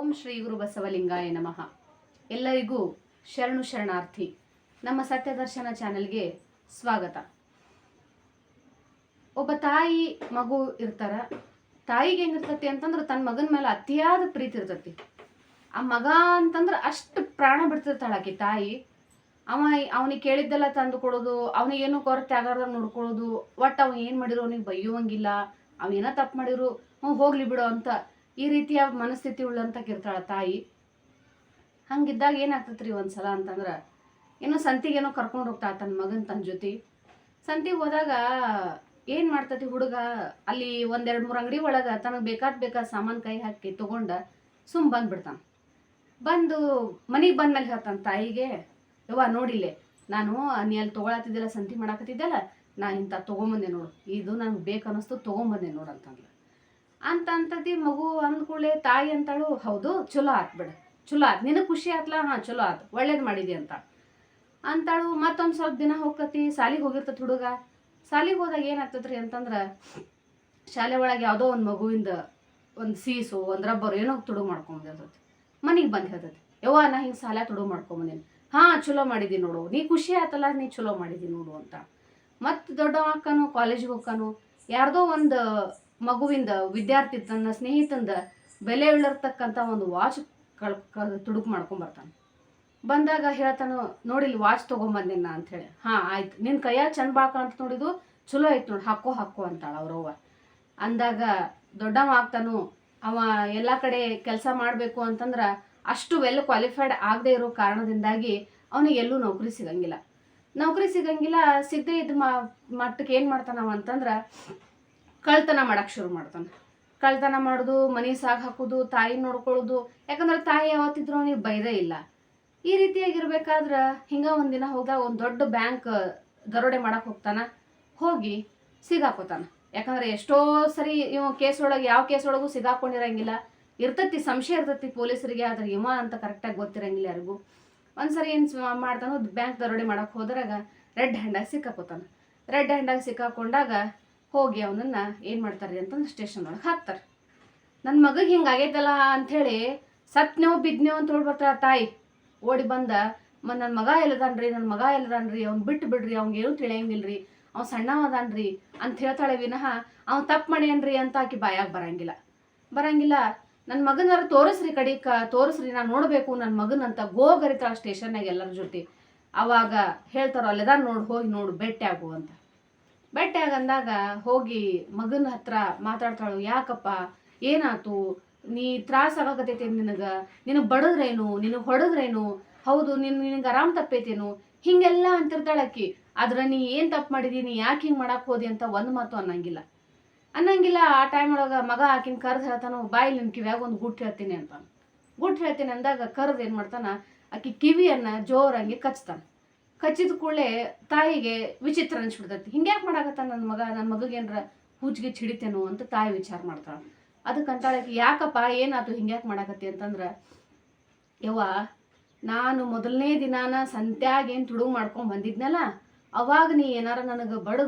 ಓಂ ಶ್ರೀ ಗುರು ಬಸವಲಿಂಗಾಯ ನಮಃ. ಎಲ್ಲರಿಗೂ ಶರಣು ಶರಣಾರ್ಥಿ. ನಮ್ಮ ಸತ್ಯದರ್ಶನ ಚಾನೆಲ್ಗೆ ಸ್ವಾಗತ. ಒಬ್ಬ ತಾಯಿ ಮಗು ಇರ್ತಾರ. ತಾಯಿಗೆ ಹೆಂಗಿರ್ತತಿ ಅಂತಂದ್ರೆ ತನ್ನ ಮಗನ ಮೇಲೆ ಅತಿಯಾದ ಪ್ರೀತಿ ಇರ್ತತಿ. ಆ ಮಗ ಅಂತಂದ್ರೆ ಅಷ್ಟು ಪ್ರಾಣ ಬಿಡ್ತಿರ್ತಾಳ ಆಕಿ ತಾಯಿ. ಅವನಿಗೆ ಕೇಳಿದ್ದೆಲ್ಲ ತಂದು ಕೊಡೋದು, ಅವನಿಗೇನು ಕೊರತೆ ಆಗಾರ ನೋಡ್ಕೊಳ್ಳೋದು. ಒಟ್ಟು ಅವ ಏನು ಮಾಡಿರೋ ಅವನಿಗೆ ಬೈಯುವಂಗಿಲ್ಲ. ಅವನೇನೋ ತಪ್ಪು ಮಾಡಿರು ಹೋಗ್ಲಿ ಬಿಡೋ ಅಂತ ಈ ರೀತಿಯ ಮನಸ್ಥಿತಿ ಉಳ್ಳಂತಕ್ಕಿರ್ತಾಳ ತಾಯಿ. ಹಂಗಿದ್ದಾಗ ಏನಾಗ್ತೈತ್ರಿ ಒಂದ್ಸಲ ಅಂತಂದ್ರೆ ಏನೋ ಸಂತಿಗೇನೋ ಕರ್ಕೊಂಡು ಹೋಗ್ತಾಳ ತನ್ನ ಮಗನ ತನ್ನ ಜೊತೆ. ಸಂತಿಗೆ ಹೋದಾಗ ಏನು ಮಾಡ್ತತಿ ಹುಡುಗ, ಅಲ್ಲಿ 1-2-3 ಅಂಗಡಿ ಒಳಗೆ ತನಗೆ ಬೇಕಾದ ಸಾಮಾನು ಕೈ ಹಾಕಿ ತೊಗೊಂಡ ಬಂದ್ಬಿಡ್ತಾನೆ. ಬಂದು ಮನೆಗೆ ಬಂದ್ಮೇಲೆ ಹೇಳ್ತಾನೆ ತಾಯಿಗೆ, ಯವ್ವ ನೋಡಿಲ್ಲೇ ನಾನು ನೀ ಅಲ್ಲಿ ತೊಗೊಳತ್ತಿದ್ದೆಲ್ಲ ಸಂತಿ ಮಾಡಾಕತ್ತಿದ್ದೆಲ್ಲ, ನಾ ಇಂಥ ತೊಗೊಂಬಂದೆ ನೋಡು, ಇದು ನನಗೆ ಬೇಕನ್ನಿಸ್ತು ತೊಗೊಂಬಂದೆ ನೋಡು ಅಂತಂತದ್ದಿ ಮಗು ಅಂದ್ಕೂಳೆ ತಾಯಿ ಅಂತಾಳು, ಹೌದು ಚಲೋ ಆತ್ ಬಿಡು, ಚಲೋ ಆತ್, ನಿನಗೆ ಖುಷಿ ಆತ್ಲ, ಹಾಂ ಚಲೋ ಆತ್, ಒಳ್ಳೇದು ಮಾಡಿದಿ ಅಂತಾಳು. ಮತ್ತೊಂದು ಸ್ವಲ್ಪ ದಿನ ಹೋಗ್ತತಿ, ಸಾಲಿಗೆ ಹೋಗಿರ್ತತಿ ಹುಡುಗ. ಸಾಲಿಗೆ ಹೋದಾಗ ಏನಾಗ್ತದ್ರಿ ಅಂತಂದ್ರೆ ಶಾಲೆ ಒಳಗೆ ಯಾವುದೋ ಒಂದು ಮಗುವಿಂದ ಒಂದು ಸೀಸು ಒಂದು ರಬ್ಬರು ಏನೋ ತುಡುಗು ಮಾಡ್ಕೊಂಬಂದಿರ್ತತಿ. ಮನೆಗೆ ಬಂದು ಹೇಳ್ತತಿ, ಯವ್ವ ನಾ ಹಿಂಗೆ ಸಾಲ ತುಡುಗು ಮಾಡ್ಕೊಂಬಂದೇನಿ, ಹಾಂ ಚಲೋ ಮಾಡಿದಿ ನೋಡು, ನೀ ಖುಷಿ ಆತಲ್ಲ, ನೀ ಚಲೋ ಮಾಡಿದಿ ನೋಡು ಅಂತ. ಮತ್ತು ದೊಡ್ಡವ ಅಕ್ಕನು ಕಾಲೇಜಿಗೆ ಹೋಗ್ಕಾನು ಯಾರ್ದೋ ಒಂದು ಮಗುವಿಂದ ವಿದ್ಯಾರ್ಥಿ ತನ್ನ ಸ್ನೇಹಿತಂದ ಬೆಲೆ ಇಳಿರ್ತಕ್ಕಂಥ ಒಂದು ವಾಚ್ ತುಡುಕು ಮಾಡ್ಕೊಂಬರ್ತಾನೆ. ಬಂದಾಗ ಹೇಳ್ತಾನು, ನೋಡಿಲ್ಲಿ ವಾಚ್ ತೊಗೊಂಬಂದೇನ ಅಂಥೇಳಿ. ಹಾಂ ಆಯ್ತು, ನಿನ್ನ ಕೈಯಾಗ ಚಂದ ಬಾಕ ಅಂತ ನೋಡಿದು, ಚಲೋ ಆಯ್ತು ನೋಡಿ, ಹಾಕೋ ಅಂತಾಳ ಅವ್ರವ್ವ. ಅಂದಾಗ ದೊಡ್ಡವ ಆಗ್ತಾನು, ಅವ ಎಲ್ಲ ಕಡೆ ಕೆಲಸ ಮಾಡಬೇಕು ಅಂತಂದ್ರೆ ಅಷ್ಟು ವೆಲ್ ಕ್ವಾಲಿಫೈಡ್ ಆಗದೆ ಇರೋ ಕಾರಣದಿಂದಾಗಿ ಅವನಿಗೆ ಎಲ್ಲೂ ನೌಕರಿ ಸಿಗಂಗಿಲ್ಲ. ಸಿಗದೆ ಇದ್ದ ಮಟ್ಟಕ್ಕೆ ಏನು ಮಾಡ್ತಾನವ ಅಂತಂದ್ರೆ ಕಳ್ತನ ಮಾಡಕ್ಕೆ ಶುರು ಮಾಡ್ತಾನೆ. ಕಳ್ತನ ಮಾಡೋದು, ಮನೆ ಸಾಗ ಹಾಕೋದು, ತಾಯಿ ನೋಡ್ಕೊಳ್ಳೋದು. ಯಾಕಂದ್ರೆ ತಾಯಿ ಯಾವತ್ತಿದ್ರು ಅವನಿಗೆ ಬೈದೇ ಇಲ್ಲ. ಈ ರೀತಿಯಾಗಿರ್ಬೇಕಾದ್ರೆ ಹಿಂಗೆ ಒಂದಿನ ಹೋದಾಗ ಒಂದು ದೊಡ್ಡ ಬ್ಯಾಂಕ್ ದರೋಡೆ ಮಾಡಕ್ಕೆ ಹೋಗ್ತಾನೆ. ಹೋಗಿ ಸಿಗಾಕೋತಾನೆ. ಯಾಕಂದ್ರೆ ಎಷ್ಟೋ ಸರಿ ಇವ ಯಾವ ಕೇಸ್ ಒಳಗೂ ಸಿಗಾಕೊಂಡಿರಂಗಿಲ್ಲ. ಇರ್ತತಿ, ಸಂಶಯ ಇರ್ತತಿ ಪೊಲೀಸರಿಗೆ, ಆದ್ರೆ ಇವ ಅಂತ ಕರೆಕ್ಟಾಗಿ ಗೊತ್ತಿರಂಗಿಲ್ಲ ಯಾರಿಗೂ. ಒಂದ್ಸರಿ ಏನು ಮಾಡ್ತಾನೋ, ಬ್ಯಾಂಕ್ ದರೋಡೆ ಮಾಡಕ್ಕೆ ಹೋದ್ರಾಗ ರೆಡ್ ಹ್ಯಾಂಡಾಗಿ ಸಿಕ್ಕಾಕೊಂಡಾಗ ಹೋಗಿ ಅವನನ್ನು ಏನು ಮಾಡ್ತಾರೆ ಅಂತಂದ್ರೆ ಸ್ಟೇಷನ್ ಒಳಗೆ ಹಾಕ್ತಾರೆ. ನನ್ನ ಮಗಗೆ ಹಿಂಗೆ ಆಗೈತಲ್ಲ ಅಂಥೇಳಿ ಸತ್ನೇವು ಬಿದ್ನೇವು ಅಂತ ಹೇಳ್ಬರ್ತಾಳ ತಾಯಿ. ಓಡಿ ಬಂದ, ನನ್ನ ಮಗ ಎಲ್ಲದಾನ್ರಿ ಅವ್ನು ಬಿಟ್ಟು ಬಿಡ್ರಿ, ಅವ್ನಿಗೆ ಏನು ತಿಳಿಯಂಗಿಲ್ರಿ, ಅವ್ನು ಸಣ್ಣವದಾನ್ರಿ ಅಂತ ಹೇಳ್ತಾಳೆ ವಿನಃ ಅವ್ನು ತಪ್ಪು ಮಾಡ್ಯಾನ್ರಿ ಅಂತ ಆಕಿ ಬಾಯಾಗ ಬರಂಗಿಲ್ಲ. ನನ್ನ ಮಗನಾರ ತೋರಿಸ್ರಿ ನಾನು ನೋಡಬೇಕು ನನ್ನ ಮಗನಂತ ಗೋಗರಿತಾಳ ಸ್ಟೇಷನ್ನಾಗ ಎಲ್ಲರ ಜೊತೆ. ಅವಾಗ ಹೇಳ್ತಾರೋ ಅಲ್ಲೆದಾನ ಹೋಗಿ ಭೇಟಿಯಾಗು ಅಂತ. ಭೇಟಿಯಾಗಂದಾಗ ಹೋಗಿ ಮಗನ ಹತ್ರ ಮಾತಾಡ್ತಾಳು, ಯಾಕಪ್ಪ ಏನಾಯ್ತು, ನೀ ತ್ರಾಸ ಆಗಕತ್ತೈತಿ ನಿನಗೆ ಬಡದ್ರೇನು, ನಿನಗೆ ಹೊಡೆದ್ರೇನು, ಹೌದು ನಿನಗೆ ಆರಾಮ್ ತಪ್ಪೈತೇನು, ಹಿಂಗೆಲ್ಲ ಅಂತಿರ್ತಾಳಕ್ಕಿ. ಆದ್ರೆ ನೀ ಏನು ತಪ್ಪು ಮಾಡಿದೀನಿ, ಯಾಕೆ ಹಿಂಗೆ ಮಾಡಕ್ಕೆ ಹೋದಿ ಅಂತ ಒಂದು ಮಾತು ಅನ್ನಂಗಿಲ್ಲ. ಆ ಟೈಮ್ ಒಳಗೆ ಮಗ ಆಕಿನ ಕರೆದು ಹೇಳ್ತಾನೋ, ಬಾಯಿ ನಿನ್ನ ಕಿವ್ಯಾಗ ಒಂದು ಗುಟ್ಟು ಹೇಳ್ತೀನಿ ಅಂದಾಗ ಕರೆದು ಏನು ಮಾಡ್ತಾನ, ಆಕಿ ಕಿವಿಯನ್ನು ಜೋರಂಗಿ ಕಚ್ಚಿದ ಕೂಡಲೇ ತಾಯಿಗೆ ವಿಚಿತ್ರ ಅನಿಸ್ಬಿಡ್ತೈತಿ. ಹಿಂಗ್ಯಾಕೆ ಮಾಡಾಕತ್ತ ನನ್ನ ಮಗಗೆ ಏನಾರ ಹುಚ್ಚಿಗೆ ಹಿಡಿತೇನೋ ಅಂತ ತಾಯಿ ವಿಚಾರ ಮಾಡ್ತಾಳೆ. ಅದಕ್ಕಂತಾಳಕ್ಕೆ, ಯಾಕಪ್ಪ ಏನಾಯ್ತು ಹಿಂಗ್ಯಾಕೆ ಮಾಡಾಕತ್ತಿ ಅಂತಂದ್ರೆ, ಯವ್ವ ನಾನು ಮೊದಲನೇ ದಿನಾನ ಸಂತ್ಯಾಗ ಏನು ತುಡುಗು ಮಾಡ್ಕೊಂಡು ಬಂದಿದ್ನಲ್ಲ, ಅವಾಗ ನೀ ಏನಾರ ನನಗೆ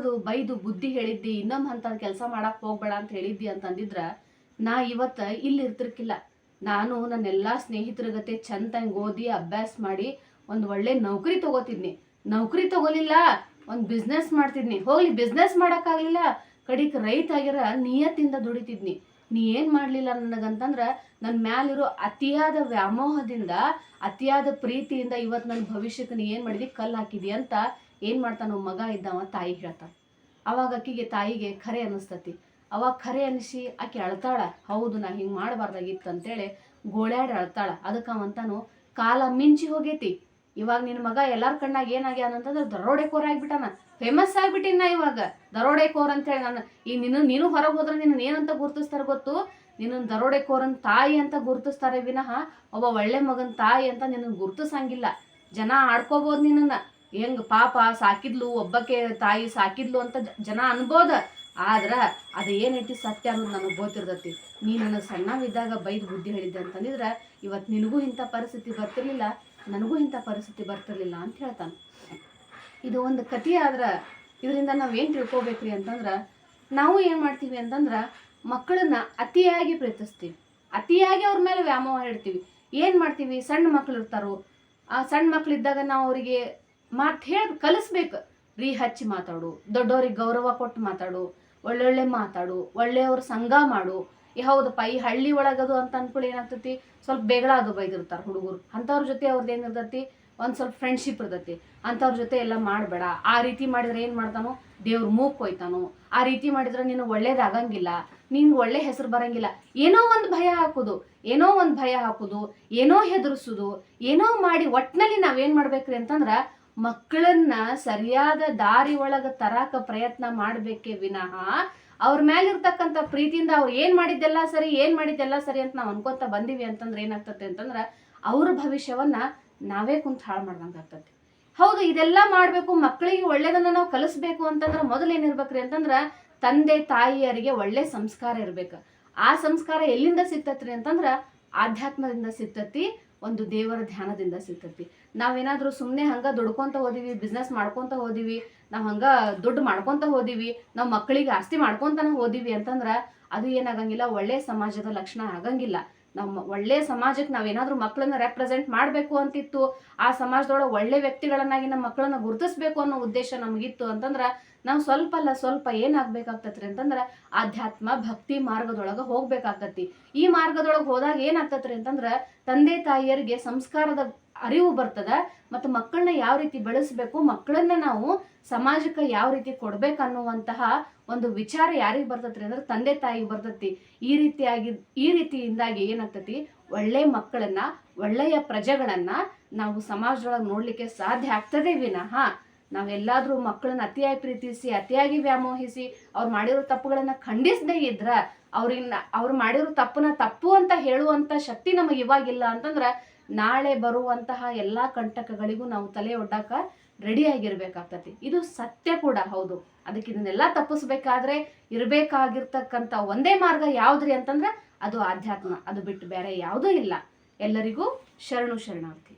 ಬೈದು ಬುದ್ಧಿ ಹೇಳಿದ್ದಿ, ಇನ್ನೊಮ್ಮೆ ಅಂಥದ್ದು ಕೆಲಸ ಮಾಡಕ್ಕೆ ಹೋಗ್ಬೇಡ ಅಂತ ಹೇಳಿದ್ದಿ ಅಂತಂದಿದ್ರೆ ನಾ ಇವತ್ತು ಇಲ್ಲಿ ಇರ್ತಿರ್ಕಿಲ್ಲ. ನಾನು ನನ್ನೆಲ್ಲ ಸ್ನೇಹಿತರ ಗತೆ ಚಂದಂಗೆ ಓದಿ ಅಭ್ಯಾಸ ಮಾಡಿ ಒಂದು ಒಳ್ಳೆ ನೌಕರಿ ತಗೋಲಿಲ್ಲ, ಒಂದು ಬಿಸ್ನೆಸ್ ಮಾಡ್ತಿದ್ನಿ. ಹೋಗ್ಲಿ ಬಿಸ್ನೆಸ್ ಮಾಡೋಕ್ಕಾಗಲಿಲ್ಲ, ಕಡಿಗೆ ರೈತ ಆಗಿರ ನಿಯತ್ತಿಂದ ದುಡಿತಿದ್ನಿ. ನೀ ಏನು ಮಾಡಲಿಲ್ಲ ನನಗಂತಂದ್ರೆ ನನ್ನ ಮ್ಯಾಲಿರೋ ಅತಿಯಾದ ವ್ಯಾಮೋಹದಿಂದ, ಅತಿಯಾದ ಪ್ರೀತಿಯಿಂದ ಇವತ್ತು ನನ್ನ ಭವಿಷ್ಯಕ್ಕೆ ನೀ ಏನು ಮಾಡಿದಿ, ಕಲ್ಲು ಹಾಕಿದಿ ಅಂತ ಏನು ಮಾಡ್ತಾನೋ ಮಗ ಇದ್ದವ ತಾಯಿ ಹೇಳ್ತಾನೆ. ಅವಾಗ ತಾಯಿಗೆ ಖರೆ ಅನ್ನಿಸ್ತತಿ. ಅವಾಗ ಖರೆ ಅನಿಸಿ ಆಕೆ ಅಳ್ತಾಳ, ಹೌದು ನಾ ಹಿಂಗೆ ಮಾಡಬಾರ್ದಾಗಿತ್ತು ಅಂತೇಳಿ ಗೋಳ್ಯಾಡಿ ಅಳ್ತಾಳ. ಅದಕ್ಕೆ ಅವಂತಾನು, ಕಾಲ ಮಿಂಚಿ ಹೋಗೈತಿ, ಇವಾಗ ನಿನ್ನ ಮಗ ಎಲ್ಲರ ಕಣ್ಣಾಗ ಏನಾಗ್ಯಾನ ಅಂತಂದ್ರೆ ದರೋಡೆಕೋರ್ ಆಗಿಬಿಟ್ಟಾನ, ಫೇಮಸ್ ಆಗಿಬಿಟ್ಟಿನ ಇವಾಗ ದರೋಡೆಕೋರ್ ಅಂತೇಳಿ. ನಾನು ಈಗ ನೀನು ಹೊರಗೆ ಹೋದ್ರೆ ನಿನ್ನ ಏನಂತ ಗುರುತಿಸ್ತಾರೆ ಗೊತ್ತು, ನಿನ್ನ ದರೋಡೆಕೋರನ್ ತಾಯಿ ಅಂತ ಗುರುತಿಸ್ತಾರೆ ವಿನಃ ಒಬ್ಬ ಒಳ್ಳೆ ಮಗನ ತಾಯಿ ಅಂತ ನಿನ್ನ ಗುರುತಿಸಂಗಿಲ್ಲ. ಜನ ಆಡ್ಕೋಬೋದು ನಿನ್ನನ್ನು, ಹೆಂಗೆ ಪಾಪ ಸಾಕಿದ್ಲು, ಒಬ್ಬಕ್ಕೆ ತಾಯಿ ಸಾಕಿದ್ಲು ಅಂತ ಜನ ಅನ್ಬೋದ. ಆದ್ರೆ ಅದು ಏನೈತಿ ಸತ್ಯ ಅನ್ನೋದು ನನಗೆ ಗೊತ್ತಿರ್ತೈತಿ. ನೀ ನನಗೆ ಸಣ್ಣವಿದ್ದಾಗ ಬೈದು ಬುದ್ಧಿ ಹೇಳಿದ್ದೆ ಅಂತಂದಿದ್ರೆ ಇವತ್ತು ನಿನಗೂ ಇಂಥ ಪರಿಸ್ಥಿತಿ ಬರ್ತಿರ್ಲಿಲ್ಲ, ನನಗೂ ಇಂಥ ಪರಿಸ್ಥಿತಿ ಬರ್ತಿರ್ಲಿಲ್ಲ ಅಂತ ಹೇಳ್ತಾನೆ. ಇದು ಒಂದು ಕಥೆ ಆದ್ರೆ ಇದರಿಂದ ನಾವೇನು ತಿಳ್ಕೊಬೇಕ್ರಿ ಅಂತಂದ್ರೆ, ನಾವು ಏನು ಮಾಡ್ತೀವಿ ಅಂತಂದ್ರೆ ಮಕ್ಕಳನ್ನ ಅತಿಯಾಗಿ ಪ್ರೀತಿಸ್ತೀವಿ. ಅತಿಯಾಗಿ ಅವ್ರ ಮೇಲೆ ವ್ಯಾಮೋಹ ಇಡ್ತೀವಿ. ಏನು ಮಾಡ್ತೀವಿ, ಸಣ್ಣ ಮಕ್ಳು ಇರ್ತಾರೋ, ಆ ಸಣ್ಣ ಮಕ್ಳಿದ್ದಾಗ ನಾವು ಅವರಿಗೆ ಮಾತು ಹೇಳಿ ಕಲಿಸ್ಬೇಕು. ರೀ ಹಚ್ಚಿ ಮಾತಾಡು, ದೊಡ್ಡವ್ರಿಗೆ ಗೌರವ ಕೊಟ್ಟು ಮಾತಾಡು, ಒಳ್ಳೊಳ್ಳೆ ಮಾತಾಡು, ಒಳ್ಳೆಯವ್ರ ಸಂಘ ಮಾಡು. ಹೌದಪ್ಪ, ಈ ಹಳ್ಳಿ ಒಳಗದು ಅಂತ ಅನ್ಕೊಳ್ಳಿ ಏನಾಗ್ತೈತಿ, ಸ್ವಲ್ಪ ಬೇಗಳ ಅದು ಬೈದಿರ್ತಾರೆ ಹುಡುಗರು. ಅಂಥವ್ರ ಜೊತೆ ಅವ್ರದ್ದು ಏನಿರ್ತೈತಿ, ಒಂದು ಸ್ವಲ್ಪ ಫ್ರೆಂಡ್ಶಿಪ್ ಇರ್ತೈತಿ. ಅಂಥವ್ರ ಜೊತೆ ಎಲ್ಲ ಮಾಡಬೇಡ. ಆ ರೀತಿ ಮಾಡಿದ್ರೆ ಏನು ಮಾಡ್ತಾನೋ, ದೇವ್ರ ಮೂಗ್ ಕೊಯ್ತಾನೋ. ಆ ರೀತಿ ಮಾಡಿದ್ರೆ ನೀನು ಒಳ್ಳೇದಾಗಂಗಿಲ್ಲ, ನಿನ್ಗೆ ಒಳ್ಳೆ ಹೆಸರು ಬರಂಗಿಲ್ಲ. ಏನೋ ಒಂದು ಭಯ ಹಾಕೋದು, ಏನೋ ಹೆದರ್ಸೋದು, ಏನೋ ಮಾಡಿ ಒಟ್ಟಿನಲ್ಲಿ ನಾವೇನು ಮಾಡ್ಬೇಕ್ರಿ ಅಂತಂದ್ರೆ ಮಕ್ಕಳನ್ನ ಸರಿಯಾದ ದಾರಿ ಒಳಗೆ ತರಾಕ ಪ್ರಯತ್ನ ಮಾಡಬೇಕೇ ವಿನಃ ಅವ್ರ ಮೇಲಿರ್ತಕ್ಕಂಥ ಪ್ರೀತಿಯಿಂದ ಅವ್ರು ಏನು ಮಾಡಿದ್ದೆಲ್ಲ ಸರಿ ಅಂತ ನಾವು ಅನ್ಕೊಂತ ಬಂದೀವಿ ಅಂತಂದ್ರೆ ಏನಾಗ್ತದೆ ಅಂತಂದ್ರೆ ಅವ್ರ ಭವಿಷ್ಯವನ್ನ ನಾವೇ ಕುಂತು ಹಾಳು ಮಾಡ್ದಂಗೆ ಆಗ್ತದೆ. ಹೌದು, ಇದೆಲ್ಲ ಮಾಡಬೇಕು, ಮಕ್ಕಳಿಗೆ ಒಳ್ಳೇದನ್ನ ನಾವು ಕಲಿಸ್ಬೇಕು ಅಂತಂದ್ರೆ ಮೊದಲು ಏನಿರ್ಬೇಕ್ರಿ ಅಂತಂದ್ರೆ ತಂದೆ ತಾಯಿಯರಿಗೆ ಒಳ್ಳೆ ಸಂಸ್ಕಾರ ಇರ್ಬೇಕು. ಆ ಸಂಸ್ಕಾರ ಎಲ್ಲಿಂದ ಸಿಗ್ತತ್ರಿ ಅಂತಂದ್ರೆ ಆಧ್ಯಾತ್ಮದಿಂದ ಸಿಗ್ತತಿ, ಒಂದು ದೇವರ ಧ್ಯಾನದಿಂದ ಸಿಗ್ತತಿ. ನಾವೇನಾದ್ರೂ ಸುಮ್ಮನೆ ಹಂಗ ದುಡ್ಕೊಂತ ಹೋದಿವಿ, ಬಿಸ್ನೆಸ್ ಮಾಡ್ಕೊಂತ ಹೋದಿವಿ, ನಾವು ಹಂಗ ದುಡ್ಡು ಮಾಡ್ಕೊಂತ ಹೋದಿವಿ, ನಾವು ಮಕ್ಕಳಿಗೆ ಆಸ್ತಿ ಮಾಡ್ಕೊಂತಾನೆ ಹೋದಿವಿ ಅಂತಂದ್ರೆ ಅದು ಏನಾಗಂಗಿಲ್ಲ, ಒಳ್ಳೆ ಸಮಾಜದ ಲಕ್ಷಣ ಆಗಂಗಿಲ್ಲ. ನಮ್ಮ ಒಳ್ಳೆ ಸಮಾಜಕ್ಕೆ ನಾವೇನಾದ್ರೂ ಮಕ್ಕಳನ್ನ ರೆಪ್ರೆಸೆಂಟ್ ಮಾಡಬೇಕು ಅಂತಿತ್ತು, ಆ ಸಮಾಜದೊಳಗೆ ಒಳ್ಳೆ ವ್ಯಕ್ತಿಗಳನ್ನಾಗಿ ನಮ್ಮ ಮಕ್ಕಳನ್ನ ಗುರುತಿಸ್ಬೇಕು ಅನ್ನೋ ಉದ್ದೇಶ ನಮಗಿತ್ತು ಅಂತಂದ್ರೆ ನಾವು ಸ್ವಲ್ಪ ಏನಾಗಬೇಕಾಗ್ತತ್ರಿ ಅಂತಂದ್ರೆ ಆಧ್ಯಾತ್ಮ ಭಕ್ತಿ ಮಾರ್ಗದೊಳಗೆ ಹೋಗ್ಬೇಕಾಗ್ತತಿ. ಈ ಮಾರ್ಗದೊಳಗೆ ಹೋದಾಗ ಏನಾಗ್ತತ್ರಿ ಅಂತಂದ್ರೆ ತಂದೆ ತಾಯಿಯರಿಗೆ ಸಂಸ್ಕಾರದ ಅರಿವು ಬರ್ತದ, ಮತ್ತು ಮಕ್ಕಳನ್ನ ಯಾವ ರೀತಿ ಬೆಳೆಸ್ಬೇಕು, ಮಕ್ಕಳನ್ನ ನಾವು ಸಮಾಜಕ್ಕೆ ಯಾವ ರೀತಿ ಕೊಡ್ಬೇಕನ್ನುವಂತಹ ಒಂದು ವಿಚಾರ ಯಾರಿಗೆ ಬರ್ತತ್ರಿ ಅಂದ್ರೆ ತಂದೆ ತಾಯಿಗೆ ಬರ್ತತಿ. ಈ ರೀತಿಯಿಂದಾಗಿ ಏನಾಗ್ತತಿ, ಒಳ್ಳೆ ಮಕ್ಕಳನ್ನ, ಒಳ್ಳೆಯ ಪ್ರಜೆಗಳನ್ನ ನಾವು ಸಮಾಜದೊಳಗೆ ನೋಡ್ಲಿಕ್ಕೆ ಸಾಧ್ಯ ಆಗ್ತದೆ ವಿನಃ ನಾವೆಲ್ಲಾದ್ರೂ ಮಕ್ಕಳನ್ನ ಅತಿಯಾಗಿ ಪ್ರೀತಿಸಿ, ಅತಿಯಾಗಿ ವ್ಯಾಮೋಹಿಸಿ, ಅವ್ರು ಮಾಡಿರೋ ತಪ್ಪುಗಳನ್ನ ಖಂಡಿಸದೇ ಇದ್ರ ಅವ್ರು ಮಾಡಿರೋ ತಪ್ಪನ್ನ ತಪ್ಪು ಅಂತ ಹೇಳುವಂತ ಶಕ್ತಿ ನಮಗೆ ಇವಾಗಿಲ್ಲ ಅಂತಂದ್ರೆ ನಾಳೆ ಬರುವಂತಹ ಎಲ್ಲಾ ಕಂಟಕಗಳಿಗೂ ನಾವು ತಲೆ ಒಡ್ಡಾಕ ರೆಡಿಯಾಗಿರ್ಬೇಕಾಗ್ತತಿ. ಇದು ಸತ್ಯ ಕೂಡ ಹೌದು. ಅದಕ್ಕೆ ಇದನ್ನೆಲ್ಲ ತಪ್ಪಿಸ್ಬೇಕಾದ್ರೆ ಇರಬೇಕಾಗಿರ್ತಕ್ಕಂಥ ಒಂದೇ ಮಾರ್ಗ ಯಾವ್ದ್ರಿ ಅಂತಂದ್ರೆ ಅದು ಆಧ್ಯಾತ್ಮ. ಅದು ಬಿಟ್ಟು ಬೇರೆ ಯಾವುದೂ ಇಲ್ಲ. ಎಲ್ಲರಿಗೂ ಶರಣಾರ್ಥಿ.